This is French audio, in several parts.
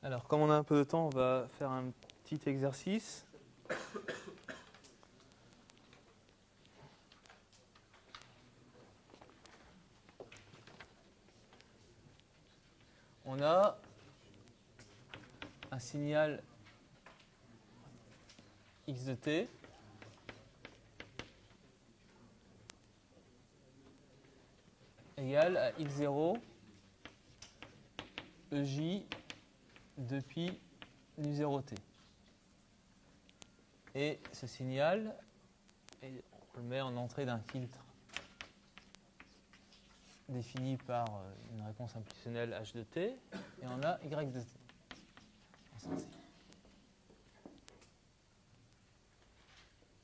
Alors, comme on a un peu de temps, on va faire un petit exercice. On a un signal x de t égale à x0 EJ de pi nu0t. Et ce signal, on le met en entrée d'un filtre défini par une réponse impulsionnelle h de t, et on a y de t.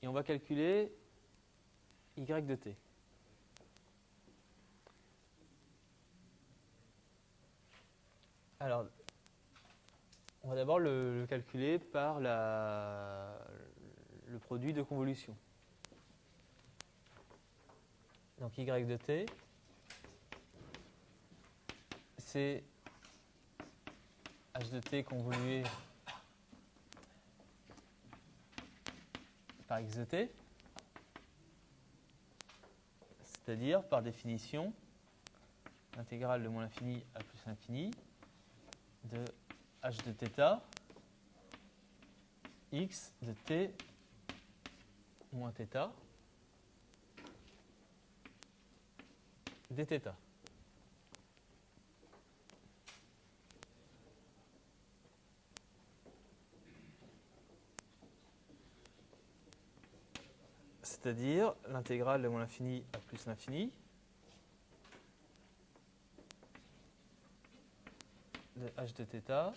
Et on va calculer y de t. Alors, on va d'abord le calculer par le produit de convolution. Donc y de t, c'est h de t convolué par x de t, c'est-à-dire, par définition, l'intégrale de moins l'infini à plus l'infini de h de θ x de t moins θ dθ. C'est-à-dire l'intégrale de moins l'infini à plus l'infini de h de θ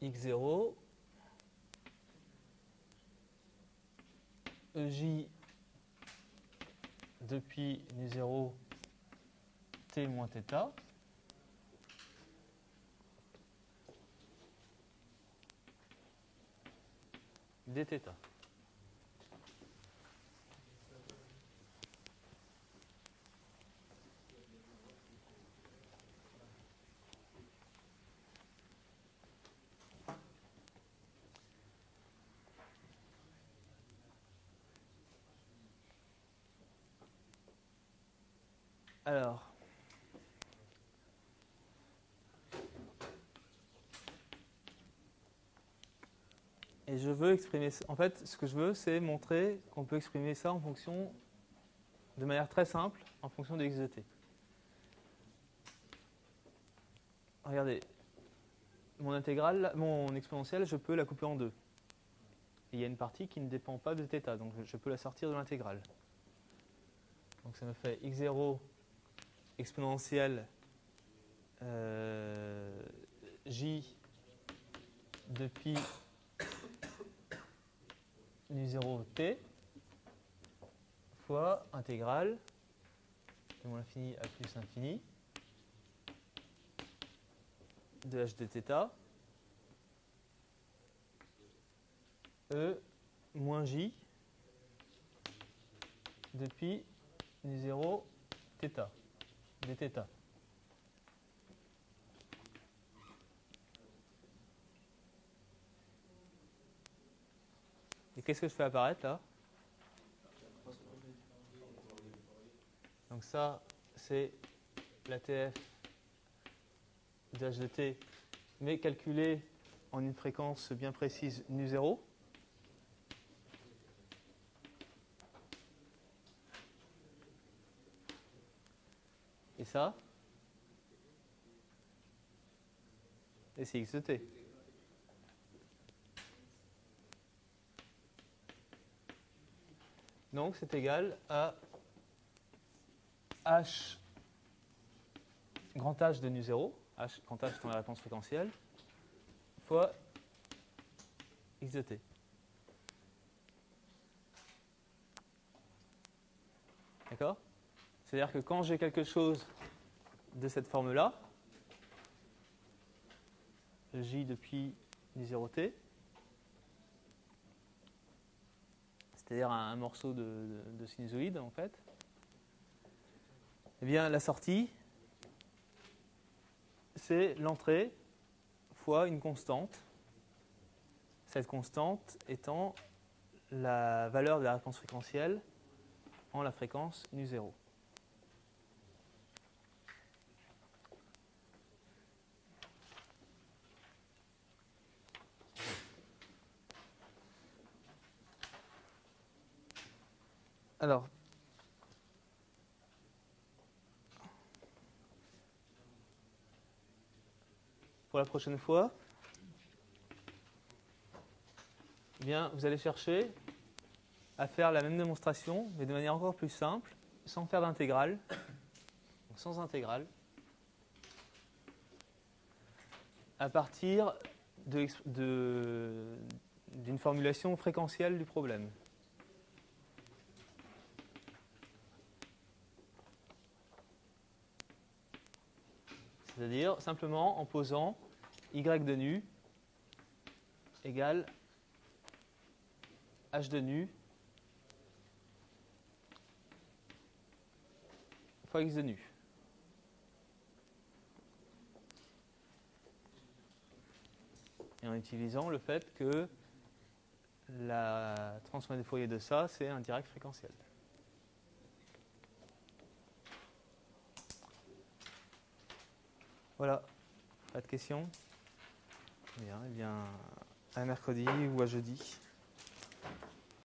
x0 EJ depuis nu0 t moins θ dθ. Alors, et je veux exprimer ça. En fait, ce que je veux, c'est montrer qu'on peut exprimer ça en fonction, de manière très simple, en fonction de x de t. Regardez, mon intégrale, mon exponentielle, je peux la couper en deux. Et il y a une partie qui ne dépend pas de θ, donc je peux la sortir de l'intégrale. Donc ça me fait x0 exponentielle j de pi nu0 t fois intégrale de moins l'infini à plus l'infini de h de θ e moins j de pi nu0 θ dθ. Et qu'est-ce que je fais apparaître là? Donc ça, c'est la TF de h de t, mais calculée en une fréquence bien précise nu0. Et ça, et c'est x de t. Donc c'est égal à h grand H de nu0, h grand H étant la réponse fréquentielle, fois x de t. D'accord? C'est-à-dire que quand j'ai quelque chose de cette forme-là, j depuis nu0t, c'est-à-dire un morceau de sinusoïde en fait, eh bien la sortie, c'est l'entrée fois une constante. Cette constante étant la valeur de la réponse fréquentielle en la fréquence nu0. Alors, pour la prochaine fois, eh bien, vous allez chercher à faire la même démonstration, mais de manière encore plus simple, sans faire d'intégrale, sans intégrale, à partir d'une formulation fréquentielle du problème. C'est-à-dire simplement en posant y de nu égale h de nu fois x de nu. Et en utilisant le fait que la transformée de Fourier de ça, c'est un direct fréquentiel. Voilà, pas de questions? Bien, eh bien, à mercredi ou à jeudi.